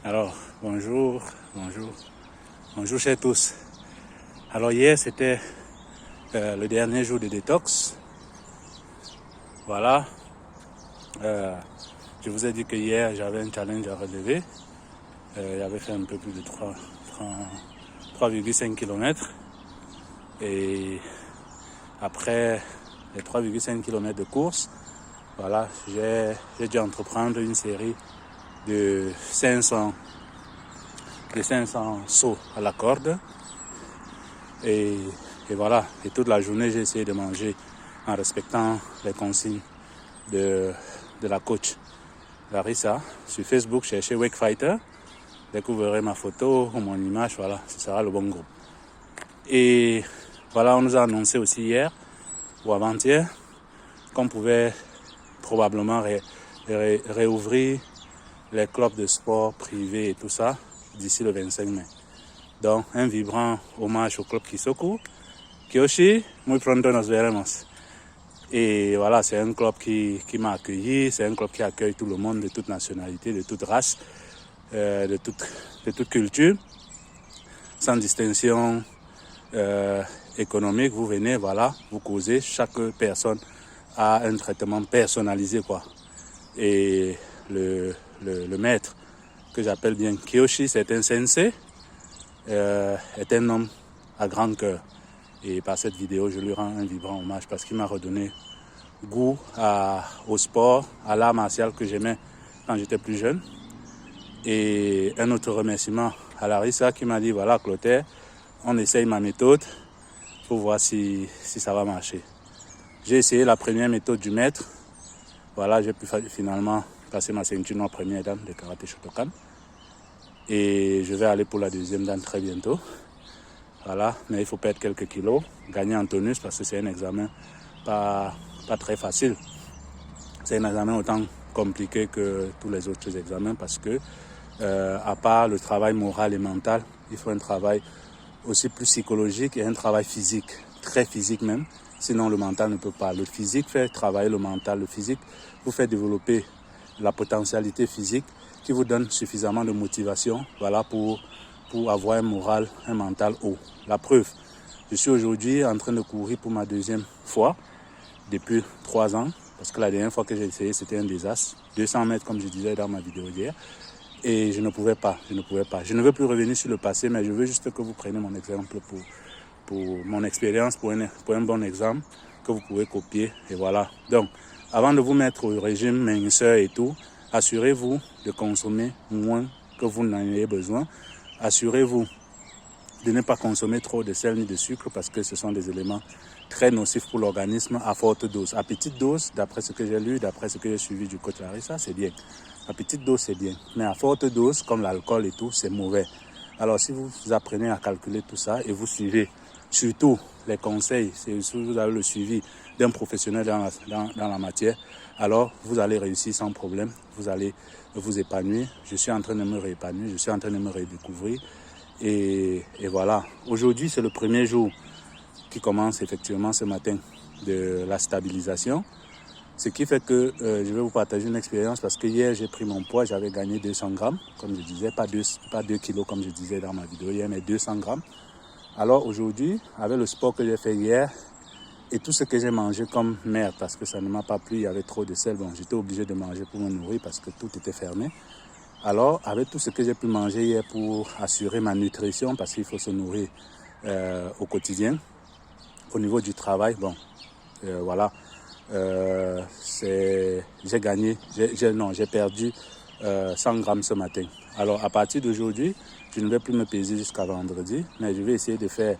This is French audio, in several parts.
Alors, bonjour chers tous. Alors hier c'était le dernier jour de détox. Voilà. Je vous ai dit que hier j'avais un challenge à relever. J'avais fait un peu plus de 3,5 km. Et après les 3,5 km de course, voilà, j'ai dû entreprendre une série de 500 sauts à la corde. Et voilà, et toute la journée j'ai essayé de manger en respectant les consignes de la coach Larissa. Sur Facebook, cherchez Wake Fighter. Dès que vous verrez ma photo ou mon image, voilà, ce sera le bon groupe. Et voilà, on nous a annoncé aussi hier ou avant-hier qu'on pouvait probablement réouvrir les clubs de sport privés et tout ça d'ici le 25 mai. Donc, un vibrant hommage au club Kisoku. Kiyoshi, muy pronto nos veremos. Et voilà, c'est un club qui m'a accueilli, c'est un club qui accueille tout le monde de toute nationalité, de toute race, de toute culture, sans distinction économique. Vous venez, voilà, vous causez, chaque personne a un traitement personnalisé, quoi. Et le maître, que j'appelle bien Kiyoshi, c'est un sensei, est un homme à grand cœur. Et par cette vidéo, je lui rends un vibrant hommage parce qu'il m'a redonné goût au sport, à l'art martial que j'aimais quand j'étais plus jeune. Et un autre remerciement à Larissa qui m'a dit, voilà Clotaire, on essaye ma méthode pour voir si ça va marcher. J'ai essayé la première méthode du maître. Voilà, j'ai pu finalement passer ma ceinture en première dan de karaté Shotokan. Et je vais aller pour la deuxième dan très bientôt. Voilà, mais il faut perdre quelques kilos, gagner en tonus parce que c'est un examen pas très facile. C'est un examen autant compliqué que tous les autres examens parce que, à part le travail moral et mental, il faut un travail aussi plus psychologique et un travail physique, très physique même. Sinon, le mental ne peut pas. Le physique fait travailler le mental. Le physique vous fait développer la potentialité physique qui vous donne suffisamment de motivation, voilà, pour avoir un moral, un mental haut. La preuve, je suis aujourd'hui en train de courir pour ma deuxième fois depuis 3 ans, parce que la dernière fois que j'ai essayé, c'était un désastre. 200 mètres, comme je disais dans ma vidéo d'hier. Et je ne pouvais pas. Je ne veux plus revenir sur le passé, mais je veux juste que vous preniez mon exemple pour mon expérience, pour un bon exemple que vous pouvez copier. Et voilà. Donc, avant de vous mettre au régime minceur et tout, assurez-vous de consommer moins que vous n'en ayez besoin. Assurez-vous de ne pas consommer trop de sel ni de sucre parce que ce sont des éléments très nocifs pour l'organisme à forte dose. À petite dose, d'après ce que j'ai lu, d'après ce que j'ai suivi du coach Larissa, c'est bien. À petite dose, c'est bien. Mais à forte dose, comme l'alcool et tout, c'est mauvais. Alors, si vous apprenez à calculer tout ça et vous suivez surtout les conseils, si vous avez le suivi d'un professionnel dans la matière, alors vous allez réussir sans problème. Vous allez vous épanouir. Je suis en train de me réépanouir, je suis en train de me redécouvrir. Et voilà. Aujourd'hui, c'est le premier jour qui commence effectivement ce matin de la stabilisation. Ce qui fait que je vais vous partager une expérience parce que hier, j'ai pris mon poids, j'avais gagné 200 grammes, comme je disais, pas 2 kilos comme je disais dans ma vidéo hier, mais 200 grammes. Alors aujourd'hui, avec le sport que j'ai fait hier et tout ce que j'ai mangé comme merde parce que ça ne m'a pas plu, il y avait trop de sel, bon, j'étais obligé de manger pour me nourrir parce que tout était fermé. Alors, avec tout ce que j'ai pu manger hier pour assurer ma nutrition, parce qu'il faut se nourrir au quotidien, au niveau du travail, bon, voilà, j'ai perdu 100 grammes ce matin. Alors, à partir d'aujourd'hui, je ne vais plus me peser jusqu'à vendredi, mais je vais essayer de faire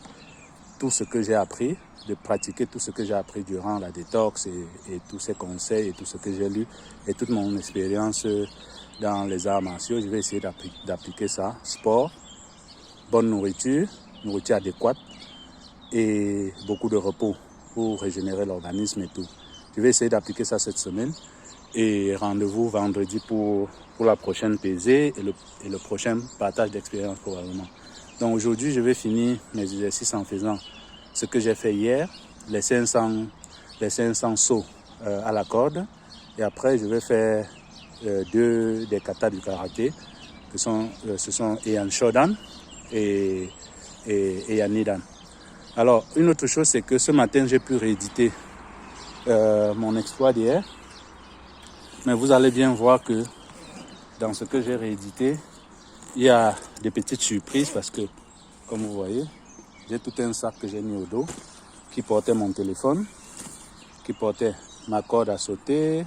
tout ce que j'ai appris, de pratiquer tout ce que j'ai appris durant la détox et tous ces conseils et tout ce que j'ai lu et toute mon expérience dans les arts martiaux. Je vais essayer d'appliquer ça. Sport, bonne nourriture adéquate et beaucoup de repos pour régénérer l'organisme et tout. Je vais essayer d'appliquer ça cette semaine et rendez-vous vendredi pour la prochaine pesée et le prochain partage d'expérience probablement. Donc aujourd'hui, je vais finir mes exercices en faisant ce que j'ai fait hier, les 500 sauts à la corde. Et après, je vais faire 2 des katas du karaté ce sont Ian Shodan et Yanidan. Alors, une autre chose, c'est que ce matin, j'ai pu rééditer mon exploit d'hier. Mais vous allez bien voir que dans ce que j'ai réédité, il y a des petites surprises parce que, comme vous voyez, j'ai tout un sac que j'ai mis au dos qui portait mon téléphone, qui portait ma corde à sauter,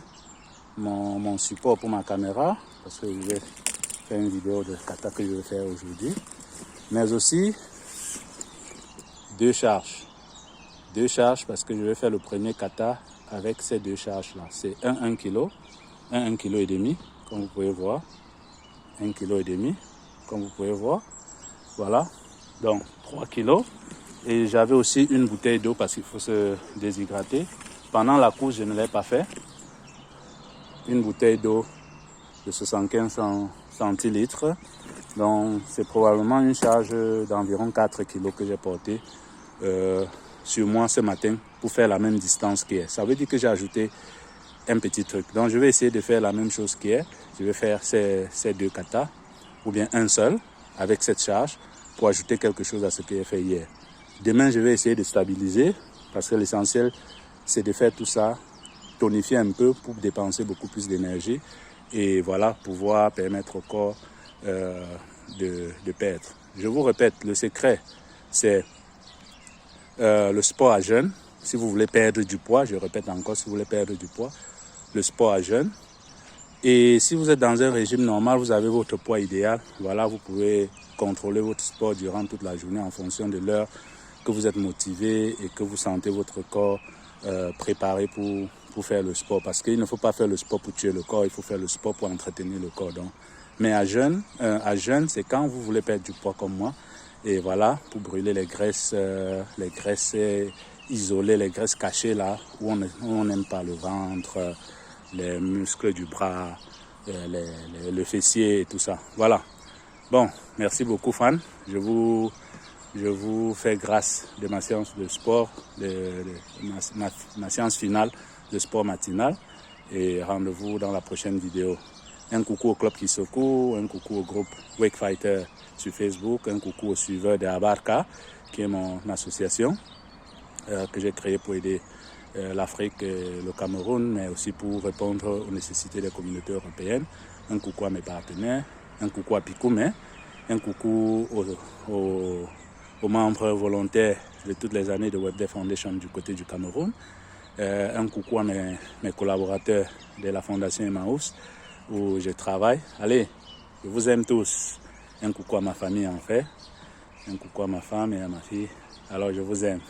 mon support pour ma caméra, parce que je vais faire une vidéo de kata que je vais faire aujourd'hui, mais aussi deux charges parce que je vais faire le premier kata avec ces deux charges là. C'est un 1 kg, un 1,5 kg, comme vous pouvez voir, 1,5 kg, comme vous pouvez voir, voilà, donc 3 kg. Et j'avais aussi une bouteille d'eau parce qu'il faut se déshydrater. Pendant la course, je ne l'ai pas fait. Une bouteille d'eau de 75 centilitres. Donc c'est probablement une charge d'environ 4 kg que j'ai portée sur moi ce matin pour faire la même distance qu'hier. Ça veut dire que j'ai ajouté un petit truc. Donc je vais essayer de faire la même chose qu'hier. Je vais faire ces deux katas ou bien un seul avec cette charge pour ajouter quelque chose à ce que j'ai fait hier. Demain, je vais essayer de stabiliser parce que l'essentiel, c'est de faire tout ça, tonifier un peu pour dépenser beaucoup plus d'énergie et voilà, pouvoir permettre au corps de perdre. Je vous répète, le secret, c'est le sport à jeûne. Si vous voulez perdre du poids, je répète encore, si vous voulez perdre du poids, le sport à jeûne. Et si vous êtes dans un régime normal, vous avez votre poids idéal. Voilà, vous pouvez contrôler votre sport durant toute la journée en fonction de l'heure que vous êtes motivé et que vous sentez votre corps préparé pour faire le sport. Parce qu'il ne faut pas faire le sport pour tuer le corps, il faut faire le sport pour entretenir le corps. Donc. Mais à jeûne, c'est quand vous voulez perdre du poids comme moi. Et voilà, pour brûler les graisses isolées, les graisses cachées là, où on n'aime pas le ventre, les muscles du bras, le fessier et tout ça. Voilà. Bon, merci beaucoup Fan. Je vous fais grâce de ma séance de sport, ma séance finale de sport matinal. Et rendez-vous dans la prochaine vidéo. Un coucou au Club Kisoko, un coucou au groupe Wake Fighter sur Facebook, un coucou aux suiveurs de Abarca, qui est mon association que j'ai créée pour aider l'Afrique et le Cameroun, mais aussi pour répondre aux nécessités des communautés européennes. Un coucou à mes partenaires, un coucou à Picoumé, un coucou aux membres volontaires de toutes les années de WebDev Foundation du côté du Cameroun, un coucou à mes collaborateurs de la Fondation Emmaüs où je travaille. Allez, je vous aime tous. Un coucou à ma famille en fait, un coucou à ma femme et à ma fille. Alors je vous aime.